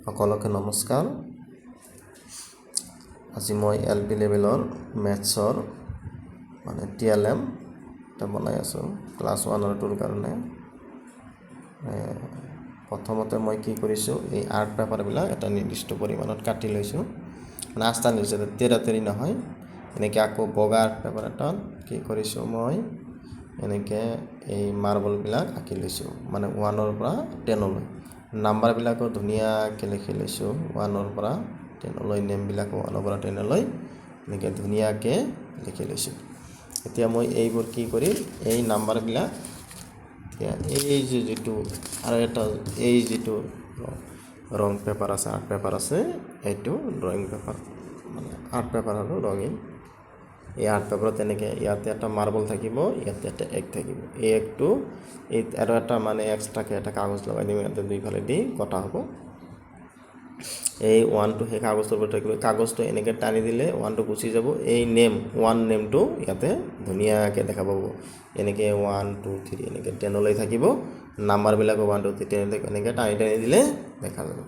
সকলোকে নমস্কাৰ। আজি মই LP লেভেলৰ মেথছৰ TLM এটা বনাই আছোঁ ক্লাছ 1 আৰু 2ৰ কাৰণে। প্ৰথমতে মই কি কৰিছোঁ, এই আৰ্ট পেপাৰবিলাক এটা নিৰ্দিষ্ট পৰিমাণত কাটি লৈছোঁ, আস্থা নিৰ্দিষ্ট তেৰা নহয়। এনেকৈ আকৌ বগা আৰ্ট পেপাৰ এটাত কি কৰিছোঁ, মই এনেকৈ এই মাৰ্বলবিলাক আঁকি লৈছোঁ, 1ৰ পৰা 10লৈ। নাম্বাৰবিলাকো ধুনীয়াকৈ লিখি লৈছোঁ, 1ৰ পৰা 10লৈ। নেমবিলাকো 1ৰ পৰা 10লৈ এনেকৈ ধুনীয়াকৈ লিখি লৈছোঁ। এতিয়া মই এইবোৰ কি কৰিম, এই নাম্বাৰবিলাক এতিয়া এই যিটো আৰু এটা এই যিটো ৰং পেপাৰ আছে, আৰ্ট পেপাৰ আছে, এইটো ড্ৰয়িং পেপাৰ আৰ্ট পেপাৰ আৰু ৰঙীন। এই আৰ্ট পেপাৰত তেনেকৈ ইয়াতে এটা মাৰ্বল থাকিব, ইয়াতে এটা এগ থাকিব। এই এগটো এই আৰু এটা এক্সট্ৰাকৈ এটা কাগজ লগাই দিম, ইয়াতে দুইফালে দি কটা হ'ব। এই 1টো সেই কাগজটোৰ ওপৰত থাকিব, কাগজটো এনেকৈ টানি দিলে 1টো গুচি যাব। এই 1 নেমটো ইয়াতে ধুনীয়াকৈ দেখা পাব। এনেকৈ 1 2 3 এনেকৈ 10লৈ থাকিব। নাম্বাৰবিলাকো 1 2 3 10 থাকিব। এনেকৈ টানি দিলে দেখা যাব।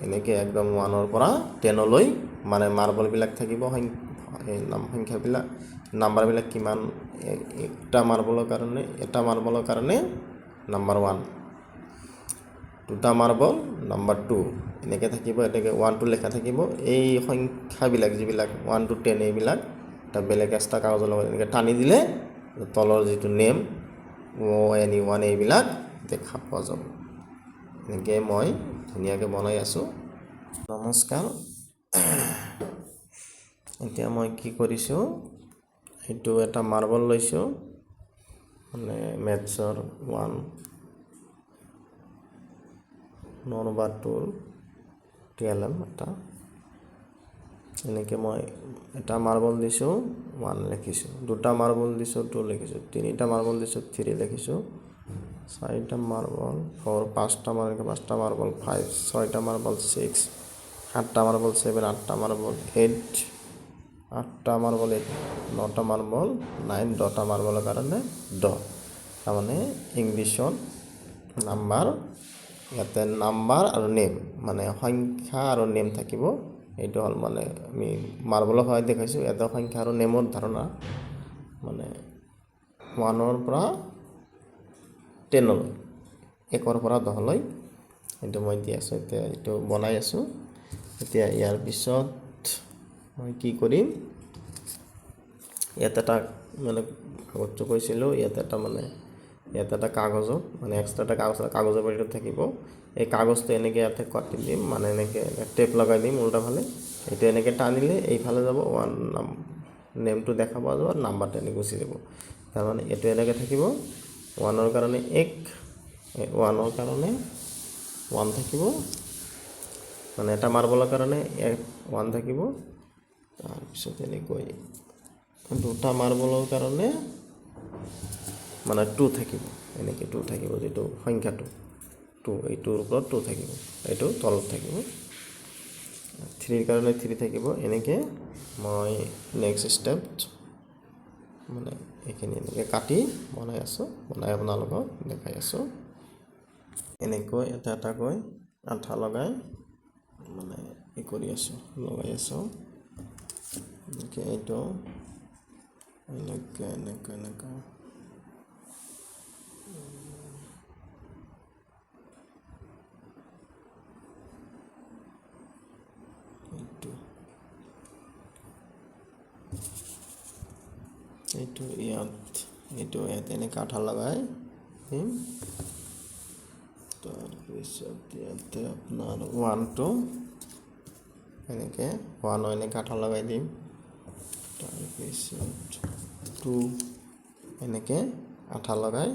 এনেকৈ একদম 1ৰ পৰা 10লৈ মাৰ্বলবিলাক থাকিব। সংখ্যাবিলাক নাম্বাৰবিলাক কিমান, এটা মাৰ্বলৰ কাৰণে নাম্বাৰ 1, দুটা মাৰ্বল নাম্বাৰ 2 এনেকৈ থাকিব। এনেকৈ 1টো লেখা থাকিব। এই সংখ্যাবিলাক যিবিলাক 1 to 10 এইবিলাক এটা বেলেগ এক্সট্ৰা কাগজৰ লগত এনেকৈ টানি দিলে তলৰ যিটো নেম ONE এইবিলাক দেখা পোৱা যাব। এনেকৈ মই ধুনীয়াকৈ বনাই আছোঁ। নমস্কাৰ। এতিয়া মই কি কৰিছোঁ, এইটো এটা মাৰ্বল লৈছোঁ, মেথছৰ 1 বা 2ৰ TLM এটা। এনেকৈ মই এটা মাৰ্বল দিছোঁ, 1 লিখিছোঁ। দুটা মাৰ্বল দিছোঁ, 2 লিখিছোঁ। তিনিটা মাৰ্বল দিছোঁ, 3 লিখিছোঁ। 4টা মাৰ্বল 4, 5টা মাৰ্বল 5, 6টা মাৰ্বল 6, 7টা মাৰ্বল 7, 8টা মাৰ্বল 8, 8টা মাৰ্বল 8, 9টা মাৰ্বল 9, 10টা মাৰ্বলৰ কাৰণে 10। তাৰমানে ইংলিছত নাম্বাৰ, ইয়াতে নাম্বাৰ আৰু নেম সংখ্যা আৰু নেম থাকিব। এইটো হ'ল আমি মাৰ্বলৰ সহায়ত দেখাইছোঁ। এটা সংখ্যা আৰু নেমৰ ধাৰণা 1ৰ পৰা 10লৈ, 1ৰ পৰা 10লৈ এইটো মই দি আছোঁ। এতিয়া এইটো বনাই আছোঁ। এতিয়া ইয়াৰ পিছত মই কি কৰিম, ইয়াত এটা কাগজটো কৈছিলোঁ, ইয়াতে এটা কাগজত এক্সট্ৰা এটা কাগজৰ বাৰীত থাকিব। এই কাগজটো এনেকৈ ইয়াতে কাটি দিম, এনেকৈ টেপ লগাই দিম উল্টাফালে। এইটো এনেকৈ টানিলে এইফালে যাব, 1 নেমটো দেখা পোৱা যাব আৰু নাম্বাৰটো এনেকৈ গুচি যাব। তাৰমানে এইটো এনেকৈ থাকিব। 1ৰ কাৰণে 1, 1ৰ কাৰণে 1 থাকিব, এটা মাৰ্বলৰ কাৰণে 1 থাকিব। তাৰপিছত এনেকৈ দুটা মাৰ্বলৰ কাৰণে 2 থাকিব। এনেকৈ 2 থাকিব, যিটো সংখ্যাটো 2, এইটোৰ ওপৰত 2 থাকিব, এইটো তলত থাকিব। 3ৰ কাৰণে 3 থাকিব। এনেকৈ মই নেক্সট ষ্টেপ এইখিনি এনেকৈ কাটি বনাই আছোঁ, বনাই আপোনালোকক দেখাই আছোঁ। এনেকৈ এটা এটাকৈ আঠা লগাই কৰি আছোঁ, লগাই আছোঁ। এনেকৈ এইটো এনেকৈ এইটো ইয়াত এনেকৈ আঠা লগাই দিম। তাৰপিছত ইয়াতে আপোনাৰ 1টো এনেকৈ 1 এনেকৈ আঠা লগাই দিম। তাৰপিছত 2 এনেকৈ আঠা লগাই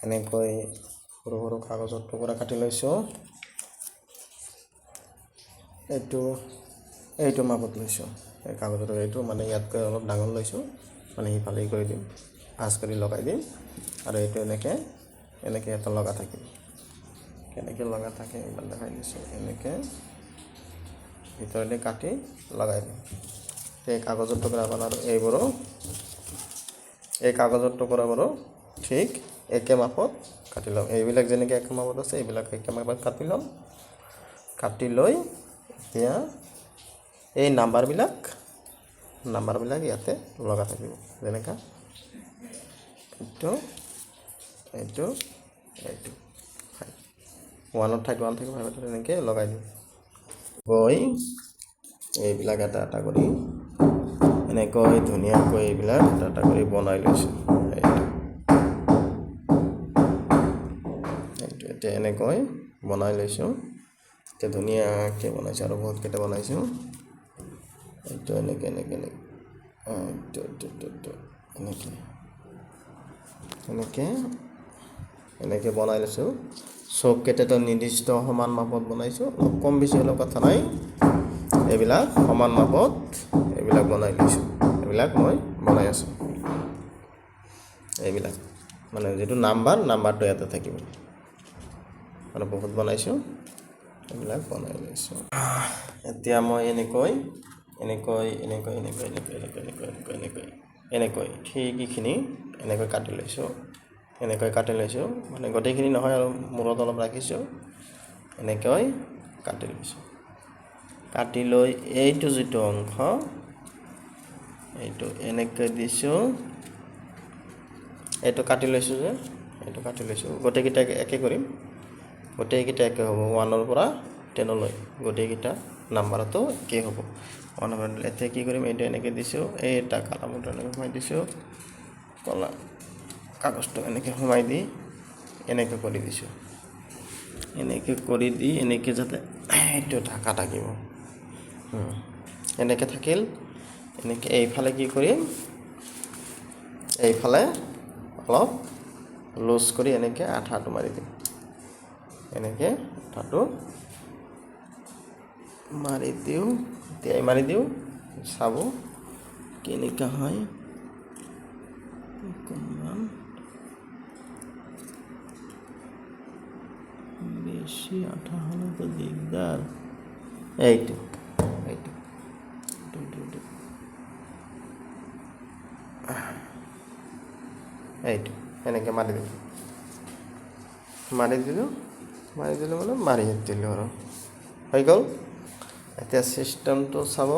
এনেকৈ সৰু সৰু কাগজৰ টুকুৰা কাটি লৈছোঁ। এইটো মাপত লৈছোঁ, এই কাগজৰ এইটো ইয়াতকৈ অলপ ডাঙৰ লৈছোঁ। সিফালে কৰি দিম, ভাঁজ কৰি লগাই দিম। আৰু এইটো এনেকৈ এটা লগা থাকিব। কেনেকৈ লগা থাকে এইবাৰ দেখাই দিছোঁ। এনেকৈ ভিতৰতে কাটি লগাই দিম। এই কাগজৰ টুকুৰা আপোনাৰ এই কাগজৰ টুকুৰাবোৰো ঠিক একে মাপত কাটি ল'ম এইবিলাক যেনেকৈ একে মাপত আছে এইবিলাক একে মাপত কাটি ল'ম কাটি লৈ এতিয়া এই নাম্বাৰবিলাক ইয়াতে লগা থাকিব যেনেকৈ এইটো ওৱানৰ ঠাইত ওৱান থাকিব এনেকৈ লগাই দিম গৈ এইবিলাক এটা এটা কৰি এনেকৈ ধুনীয়াকৈ এইবিলাক এটা এটা কৰি বনাই লৈছোঁ এইটো এতিয়া এনেকৈ বনাই লৈছোঁ এতিয়া ধুনীয়াকৈ বনাইছোঁ আৰু বহুতকেইটা বনাইছোঁ এইটো এনেকৈ এনেকৈ বনাই লৈছোঁ চবকেইটাতো নিৰ্দিষ্ট সমান মাপত বনাইছোঁ অলপ কম বেছি অলপ কথা নাই এইবিলাক সমান মাপত এইবিলাক বনাই লৈছোঁ এইবিলাক মই বনাই আছোঁ এইবিলাক মানে যিটো নাম্বাৰটো ইয়াতে থাকিব আৰু বহুত বনাইছোঁ এইবিলাক বনাই লৈছোঁ এতিয়া মই এনেকৈ ঠিকখিনি এনেকৈ কাটি লৈছোঁ মানে গোটেইখিনি নহয় আৰু মূৰত অলপ ৰাখিছোঁ এনেকৈ কাটি লৈছোঁ কাটি লৈ এইটো যিটো অংশ এইটো এনেকৈ দিছোঁ এইটো কাটি লৈছোঁ গোটেইকেইটা একে কৰিম গোটেইকেইটা একে হ'ব 1 পৰা 10 লৈ গোটেইকেইটা নাম্বাৰতো একে হ'ব 1 পৰা এতিয়া কি কৰিম এইটো এনেকৈ দিছোঁ এইটা কালামটো এনেকৈ সোমাই দিছোঁ কলা কাগজটো এনেকৈ সোমাই দি এনেকৈ কৰি দিছোঁ এনেকৈ কৰি দি এনেকৈ যাতে এইটো ঢাকা থাকিব এনেকৈ থাকিল এনেকৈ এইফালে কি কৰিম এইফালে অলপ লুজ কৰি এনেকৈ আঠাটো মাৰি দিম এনেকৈ আঠাটো মাৰি দিওঁ চাব কেনেকুৱা হয় অকণমান বেছি আঠা হ'লেতো দিগদাৰ এইটো এনেকৈ মাৰি দিলোঁ মানে মাৰি দিলোঁ আৰু হৈ গ'ল এতিয়া চিষ্টেমটো চাব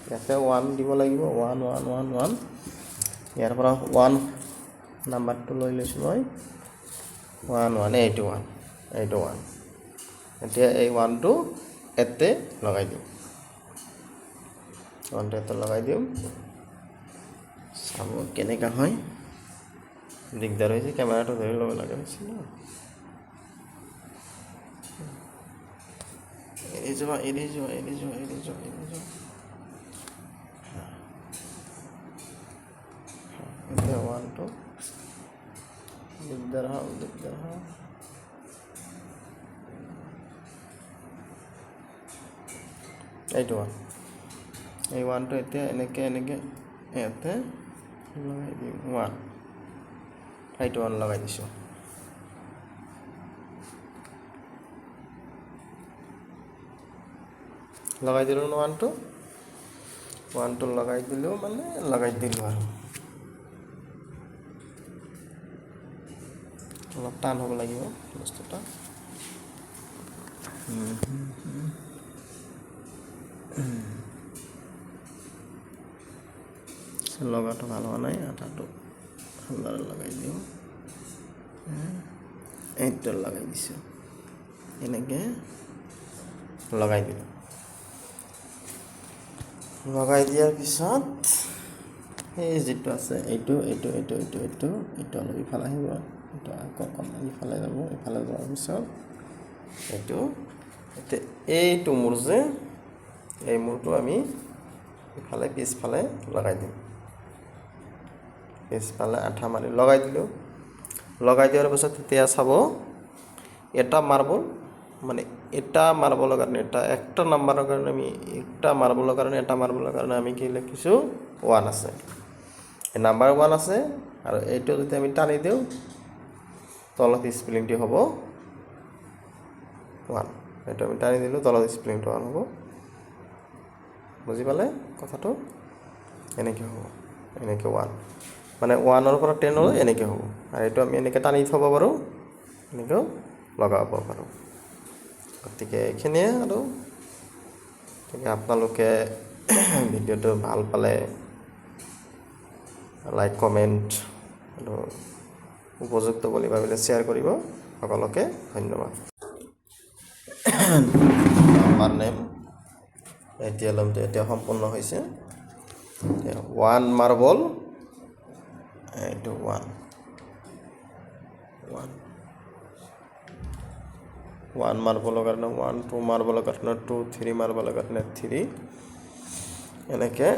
ইয়াতে 1 দিব লাগিব 1 ইয়াৰ পৰা 1 নাম্বাৰটো লৈ লৈছোঁ মই 1 এইটো 1 এতিয়া এই 1টো ইয়াতে লগাই দিম 1টো ইয়াতে লগাই দিম চাব কেনেকুৱা হয় দিগদাৰ হৈছে কেমেৰাটো ধৰি ল'ব লগা হৈছিল এৰি যোৱা এতিয়া 1টো দিগদাৰ হয় এইটো 1 এই 1টো এতিয়া এনেকৈ ইয়াতে লগাই দিম 1 এইটো 1 লগাই দিছোঁ লগাই দিলোঁ 1টো লগাই দিলোঁ মানে লগাই দিলোঁ আৰু অলপ টান হ'ব লাগিব বস্তুটা লগাটো ভাল হোৱা নাই আঠাটো ভালদৰে লগাই দিওঁ এইটো লগাই দিছোঁ এনেকৈ লগাই দিলোঁ লগাই দিয়াৰ পিছত এই যিটো আছে এইটো অলপ ইফালে আহিব এইটো আকৌ অকণমান ইফালে যাব ইফালে যোৱাৰ পিছত এইটো মূৰ যে এই মূৰটো আমি ইফালে পিছফালে লগাই দিম পিছফালে আঠা মাৰি লগাই দিলোঁ লগাই দিয়াৰ পিছত এতিয়া চাব এটা মাৰ্বল মানে এটা মাৰ্বলৰ কাৰণে একটা নাম্বাৰৰ কাৰণে আমি এটা মাৰ্বলৰ কাৰণে আমি কি লিখিছোঁ 1 আছে এই নাম্বাৰ 1 আছে আৰু এইটো যদি আমি টানি দিওঁ তলত স্পেলিংটো হ'ব 1 এইটো আমি টানি দিলোঁ তলত স্পেলিংটো 1 হ'ব বুজি পালে কথাটো এনেকৈ হ'ব এনেকৈ 1 মানে 1ৰ পৰা 10লৈ এনেকৈ হ'ব আৰু এইটো আমি এনেকৈ টানি থ'ব পাৰোঁ এনেকৈও লগাব পাৰোঁ গতিকে এইখিনিয়ে আৰু গতিকে আপোনালোকে ভিডিঅ'টো ভাল পালে লাইক কমেণ্ট আৰু উপযুক্ত বুলি ভাবিলে শ্বেয়াৰ কৰিব সকলোকে ধন্যবাদ নাম্বাৰ নেম এতিয়া সম্পূৰ্ণ হৈছে 1 মাৰ্বল এইটো 1 মাৰ্বলৰ কাৰণে 1 2 মাৰ্বলৰ কাৰণে 2 3 মাৰ্বলৰ কাৰণে 3 এনেকৈ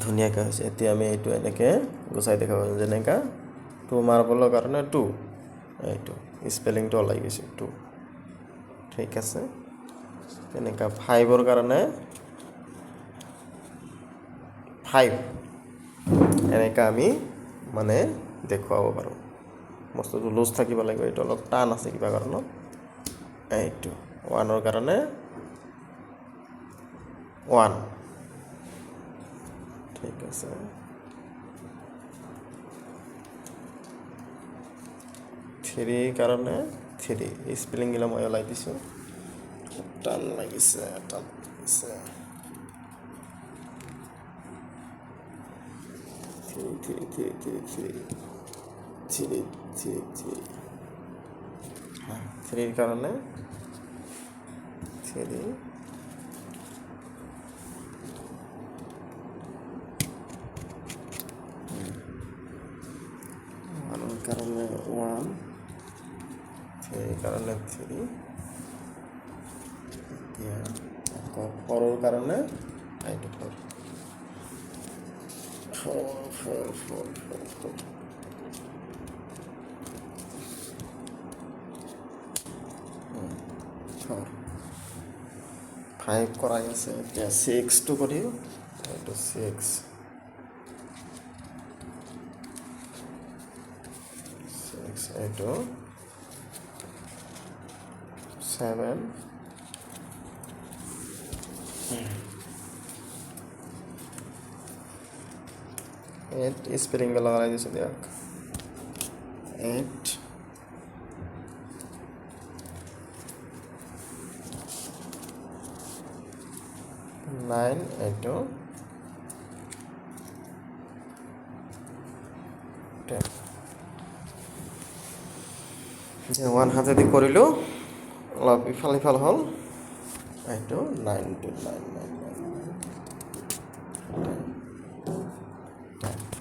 ধুনীয়াকৈ হৈছে এতিয়া আমি এইটো এনেকৈ গুচাই দেখাব যেনেকৈ 2 মাৰ্বলৰ কাৰণে 2 এইটো স্পেলিংটো ওলাই গৈছে 2 ঠিক আছে তেনেকৈ 5ৰ কাৰণে 5 এনেকৈ আমি মানে দেখুৱাব পাৰোঁ বস্তুটো লুজ থাকিব লাগিব এইটো অলপ টান আছে কিবা কাৰণত এইটো 1ৰ কাৰণে 1 ঠিক আছে 3ৰ কাৰণে 3 স্পেলিংগিলা মই ওলাই দিছোঁ টান লাগিছে 3ৰ কাৰণে 3 1ৰ কাৰণে 1 3ৰ কাৰণে 3 এতিয়া আকৌ 4ৰ কাৰণে এইটো 5 কৰাই আছে এতিয়া 6টো কৰি এইটো 6 এইটো 7 8 স্পেলিং লগাই দিছোঁ দিয়ক 8 9 এইটো 10 যে 1 হাতেদি কৰিলোঁ অলপ ইফাল সিফাল হ'ল এইটো 9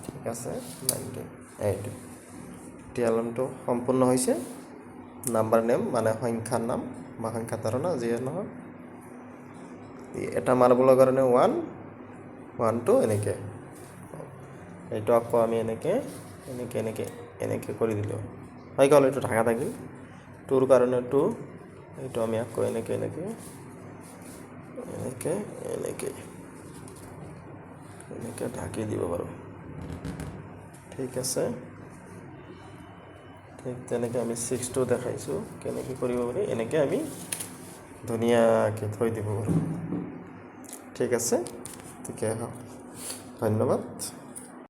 ঠিক আছে 9 এইটো টিয়ালমটো সম্পূৰ্ণ হৈছে নাম্বাৰ নেম মানে সংখ্যাৰ নাম বা সংখ্যা ধাৰণা যিয়ে নহয় এটা মাৰ্বলৰ কাৰণে 1 2 এনেকৈ এইটো আকৌ আমি এনেকৈ কৰি দিলোঁ হৈ গ'ল এইটো ঢাকা থাকিল 2ৰ কাৰণে 2 এইটো আমি আকৌ এনেকৈ ঢাকি দিব পাৰোঁ ঠিক আছে ঠিক তেনেকৈ আমি 6টো দেখাইছোঁ কেনেকৈ কৰিব পাৰি এনেকৈ আমি ধুনীয়াকৈ থৈ দিব পাৰোঁ ঠিক আছে ঠিকে ধন্যবাদ